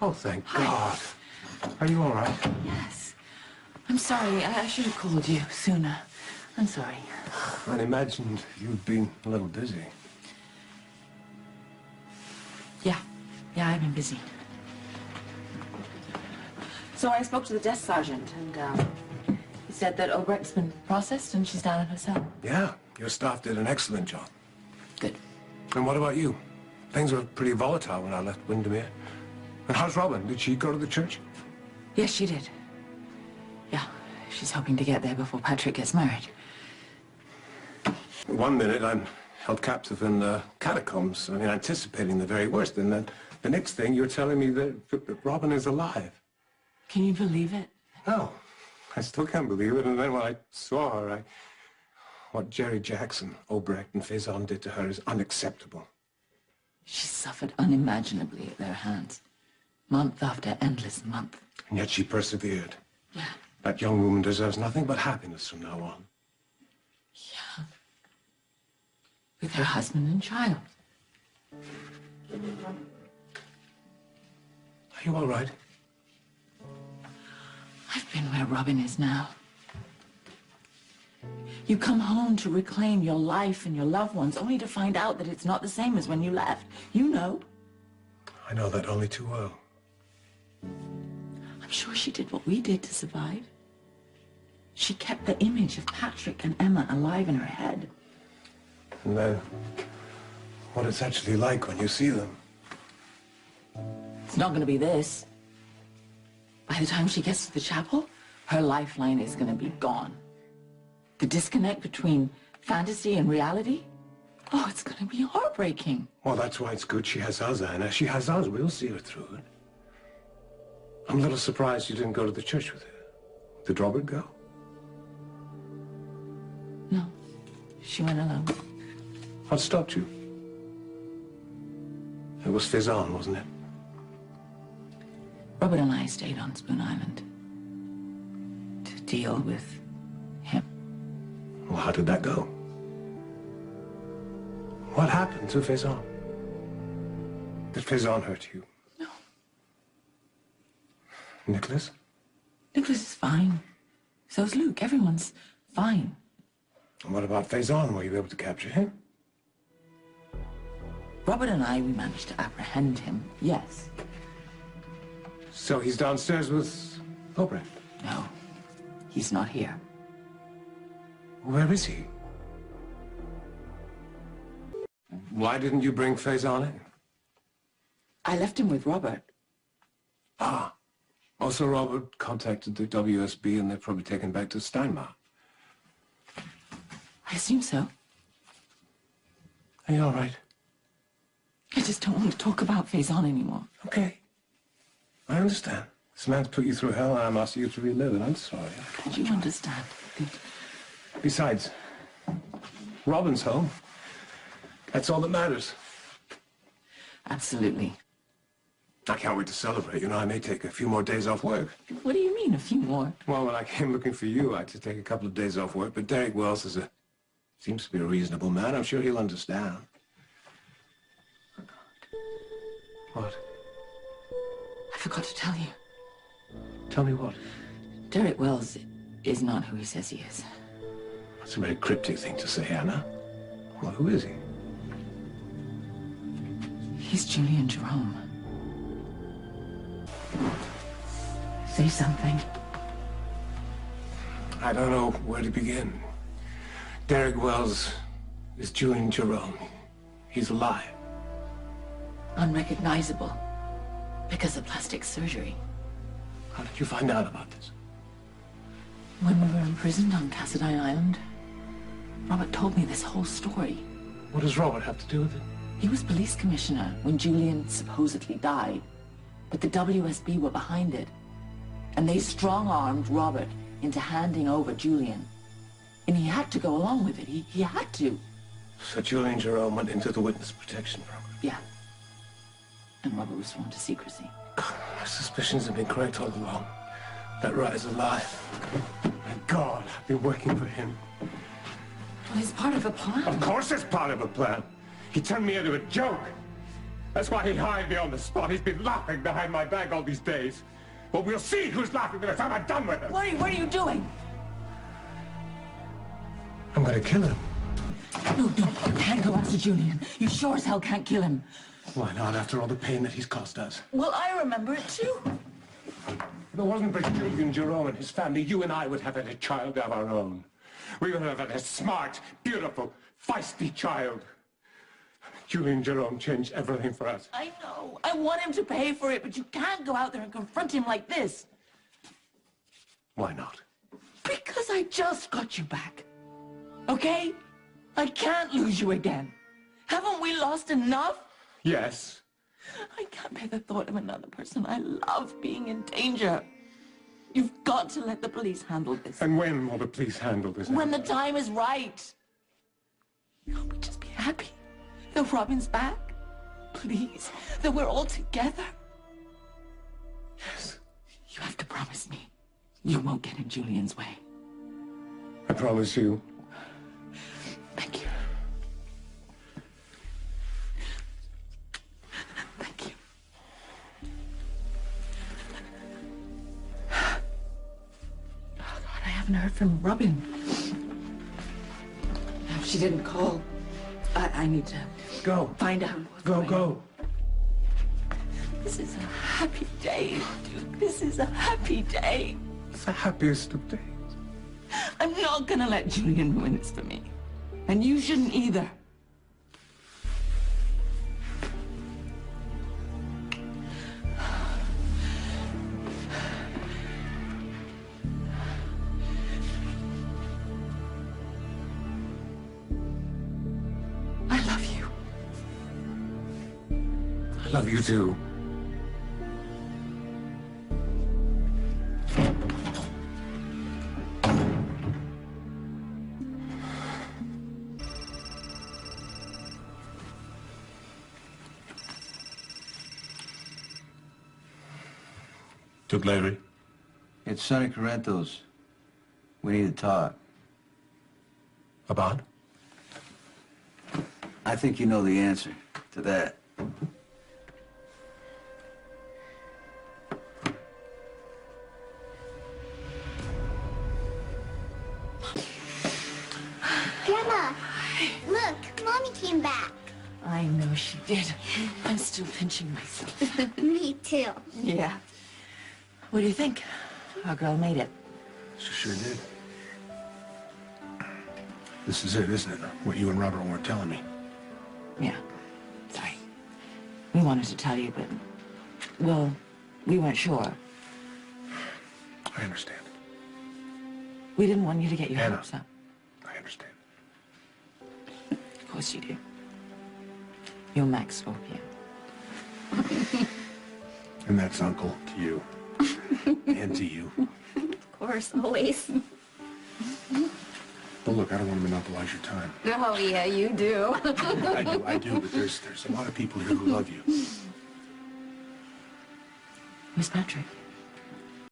Oh, thank Hi. God. Are you all right? Yes. I'm sorry. I should have called you sooner. I'm sorry. I imagined you'd been a little busy. Yeah. Yeah, I've been busy. So I spoke to the desk sergeant, and he said that Obrecht's been processed and she's down in her cell. Yeah, your staff did an excellent job. Good. And what about you? Things were pretty volatile when I left Windermere. And how's Robin? Did she go to the church? Yes, she did. Yeah, she's hoping to get there before Patrick gets married. 1 minute I'm held captive in the catacombs, anticipating the very worst. And then the next thing you're telling me that Robin is alive. Can you believe it? No, I still can't believe it. And then when I saw her, what Jerry Jackson, Obrecht, and Faison did to her is unacceptable. She suffered unimaginably at their hands. Month after endless month. And yet she persevered. Yeah. That young woman deserves nothing but happiness from now on. Yeah. With her husband and child. Are you all right? I've been where Robin is now. You come home to reclaim your life and your loved ones, only to find out that it's not the same as when you left. You know. I know that only too well. I'm sure she did what we did to survive. She kept the image of Patrick and Emma alive in her head. And then, what it's actually like when you see them. It's not going to be this. By the time she gets to the chapel, her lifeline is going to be gone. The disconnect between fantasy and reality, oh, it's going to be heartbreaking. Well, that's why it's good she has us, Anna. She has us. We'll see her through it. I'm a little surprised you didn't go to the church with her. Did Robert go? No, she went alone. What stopped you? It was Faison, wasn't it? Robert and I stayed on Spoon Island to deal with him. Well, how did that go? What happened to Faison? Did Faison hurt you? No. Nicholas? Nicholas is fine. So's Luke. Everyone's fine. And what about Faison? Were you able to capture him? Robert and I, we managed to apprehend him, yes. So he's downstairs with Obrecht? No, he's not here. Where is he? Why didn't you bring Faison in? I left him with Robert. Ah. Also, Robert contacted the WSB and they're probably taken back to Steinmauer. I assume so. Are you all right? I just don't want to talk about Faison anymore. Okay. I understand. This man's put you through hell and I'm asking you to relive it. I'm sorry. Can't you understand? Besides, Robin's home. That's all that matters. Absolutely. I can't wait to celebrate. I may take a few more days off work. What do you mean, a few more? Well, when I came looking for you, I had to take a couple of days off work, but Derek Wells seems to be a reasonable man. I'm sure he'll understand. What? I forgot to tell you. Tell me what? Derek Wells is not who he says he is. That's a very cryptic thing to say, Anna. Well, who is he? He's Julian Jerome. Say something. I don't know where to begin. Derek Wells is Julian Jerome. He's alive. Unrecognizable. Because of plastic surgery. How did you find out about this? When we were imprisoned on Cassadine Island, Robert told me this whole story. What does Robert have to do with it? He was police commissioner when Julian supposedly died, but the WSB were behind it. And they strong-armed Robert into handing over Julian. And he had to go along with it. He had to. So Julian Jerome went into the witness protection program? Yeah. And Robert was sworn to secrecy. My suspicions have been correct all along. That rat is alive. Thank God, I've been working for him. Well, it's part of a plan. Of course it's part of a plan. He turned me into a joke. That's why he hired me on the spot. He's been laughing behind my back all these days. But we'll see who's laughing by the time I'm done with him. What are you doing? I'm gonna kill him. No, you can't go after Julian. You sure as hell can't kill him. Why not, after all the pain that he's caused us? Well, I remember it too. If it wasn't for Julian Jerome and his family, you and I would have had a child of our own. We would have had a smart, beautiful, feisty child. Julian Jerome changed everything for us. I know. I want him to pay for it, but you can't go out there and confront him like this. Why not? Because I just got you back. Okay? I can't lose you again. Haven't we lost enough? Yes. I can't bear the thought of another person I love being in danger. You've got to let the police handle this. And when will the police handle this? When the time is right. Can't we just be happy that Robin's back? Please, that we're all together. Yes. You have to promise me you won't get in Julian's way. I promise you. Thank you. Thank you. Oh, God, I haven't heard from Robin. She didn't call. I need to Go. find out what's Go, going on. go. This is a happy day, Duke. This is a happy day. It's the happiest of days. I'm not gonna let Julian ruin this for me. And you shouldn't either. I love you. I love you too. Took Larry. It's Sonny Corinthos. We need to talk. About? I think you know the answer to that. Grandma, look, Mommy came back. I know she did. I'm still pinching myself. Me too. Yeah. What do you think? Our girl made it. She sure did. This is it, isn't it? What you and Robert weren't telling me. Yeah. Sorry. We wanted to tell you, but, well, we weren't sure. I understand. We didn't want you to get your Anna. hopes up. I understand. Of course you do. You're Max Scorpion. And that's uncle to you. And to you. Of course, always. But look, I don't want to monopolize your time. Oh, yeah, you do. I do, but there's a lot of people here who love you. Who's Patrick?